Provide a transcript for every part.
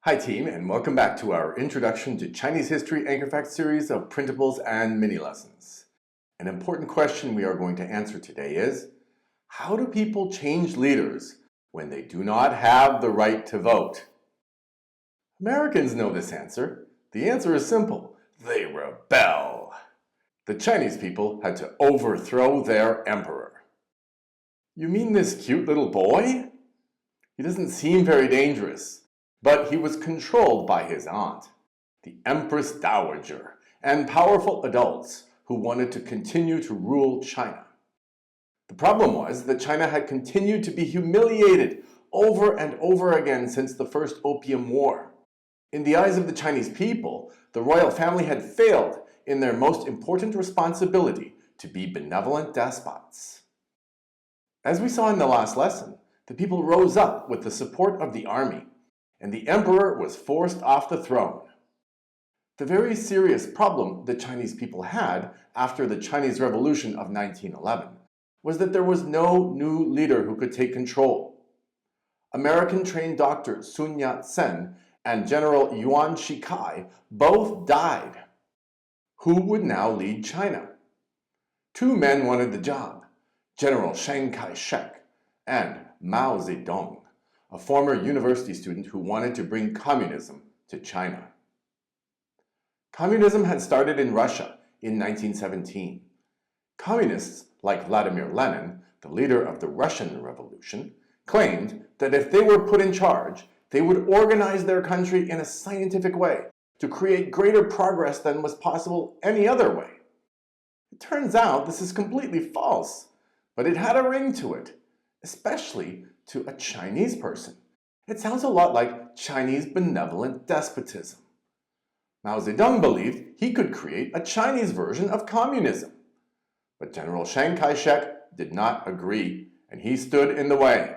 Hi team, and welcome back to our Introduction to Chinese History Anchor Fact series of printables and mini lessons. An important question we are going to answer today is, how do people change leaders when they do not have the right to vote? Americans know this answer. The answer is simple. They rebel. The Chinese people had to overthrow their emperor. You mean this cute little boy? He doesn't seem very dangerous. But he was controlled by his aunt, the Empress Dowager, and powerful adults who wanted to continue to rule China. The problem was that China had continued to be humiliated over and over again since the First Opium War. In the eyes of the Chinese people, the royal family had failed in their most important responsibility to be benevolent despots. As we saw in the last lesson, the people rose up with the support of the army, and the emperor was forced off the throne. The very serious problem the Chinese people had after the Chinese Revolution of 1911 was that there was no new leader who could take control. American-trained Dr. Sun Yat-sen and General Yuan Shikai both died. Who would now lead China? Two men wanted the job, General Chiang Kai-shek and Mao Zedong, a former university student who wanted to bring communism to China. Communism had started in Russia in 1917. Communists, like Vladimir Lenin, the leader of the Russian Revolution, claimed that if they were put in charge, they would organize their country in a scientific way to create greater progress than was possible any other way. It turns out this is completely false, but it had a ring to it, especially to a Chinese person. It sounds a lot like Chinese benevolent despotism. Mao Zedong believed he could create a Chinese version of communism. But General Chiang Kai-shek did not agree, and he stood in the way.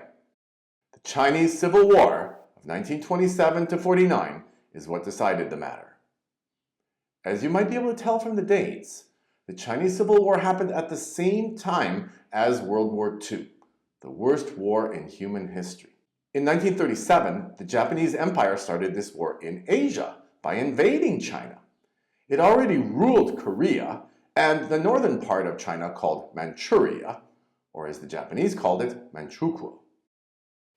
The Chinese Civil War of 1927 to 49 is what decided the matter. As you might be able to tell from the dates, the Chinese Civil War happened at the same time as World War II. The worst war in human history. In 1937, the Japanese Empire started this war in Asia by invading China. It already ruled Korea and the northern part of China called Manchuria, or as the Japanese called it, Manchukuo.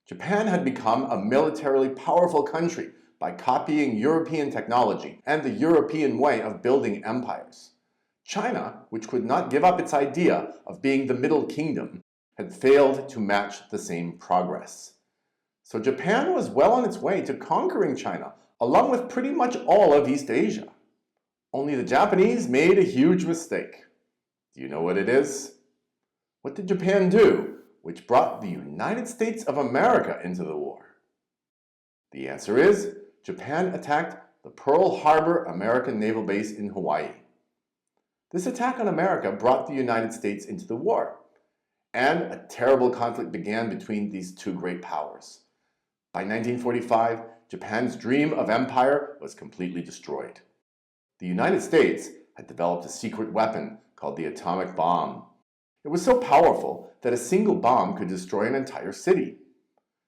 Japan had become a militarily powerful country by copying European technology and the European way of building empires. China, which could not give up its idea of being the Middle Kingdom, had failed to match the same progress. So Japan was well on its way to conquering China, along with pretty much all of East Asia. Only the Japanese made a huge mistake. Do you know what it is? What did Japan do, which brought the United States of America into the war? The answer is, Japan attacked the Pearl Harbor American naval base in Hawaii. This attack on America brought the United States into the war, and a terrible conflict began between these two great powers. By 1945, Japan's dream of empire was completely destroyed. The United States had developed a secret weapon called the atomic bomb. It was so powerful that a single bomb could destroy an entire city.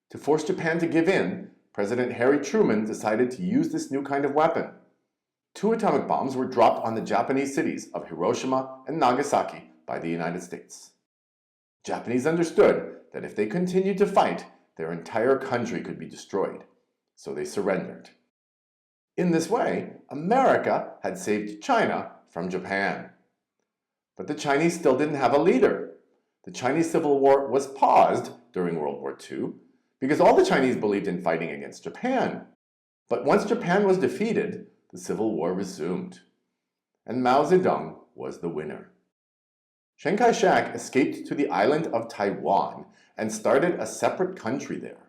To force Japan to give in, President Harry Truman decided to use this new kind of weapon. 2 atomic bombs were dropped on the Japanese cities of Hiroshima and Nagasaki by the United States. Japanese understood that if they continued to fight, their entire country could be destroyed, so they surrendered. In this way, America had saved China from Japan. But the Chinese still didn't have a leader. The Chinese Civil War was paused during World War II because all the Chinese believed in fighting against Japan. But once Japan was defeated, the Civil War resumed, and Mao Zedong was the winner. Chiang Kai-shek escaped to the island of Taiwan and started a separate country there,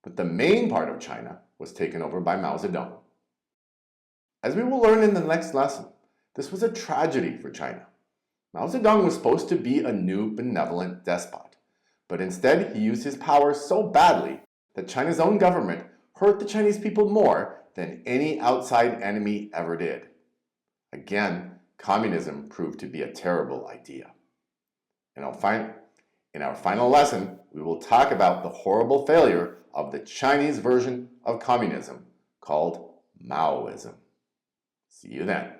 but the main part of China was taken over by Mao Zedong. As we will learn in the next lesson, this was a tragedy for China. Mao Zedong was supposed to be a new benevolent despot, but instead he used his power so badly that China's own government hurt the Chinese people more than any outside enemy ever did. Again, communism proved to be a terrible idea. In our final lesson, we will talk about the horrible failure of the Chinese version of communism called Maoism. See you then.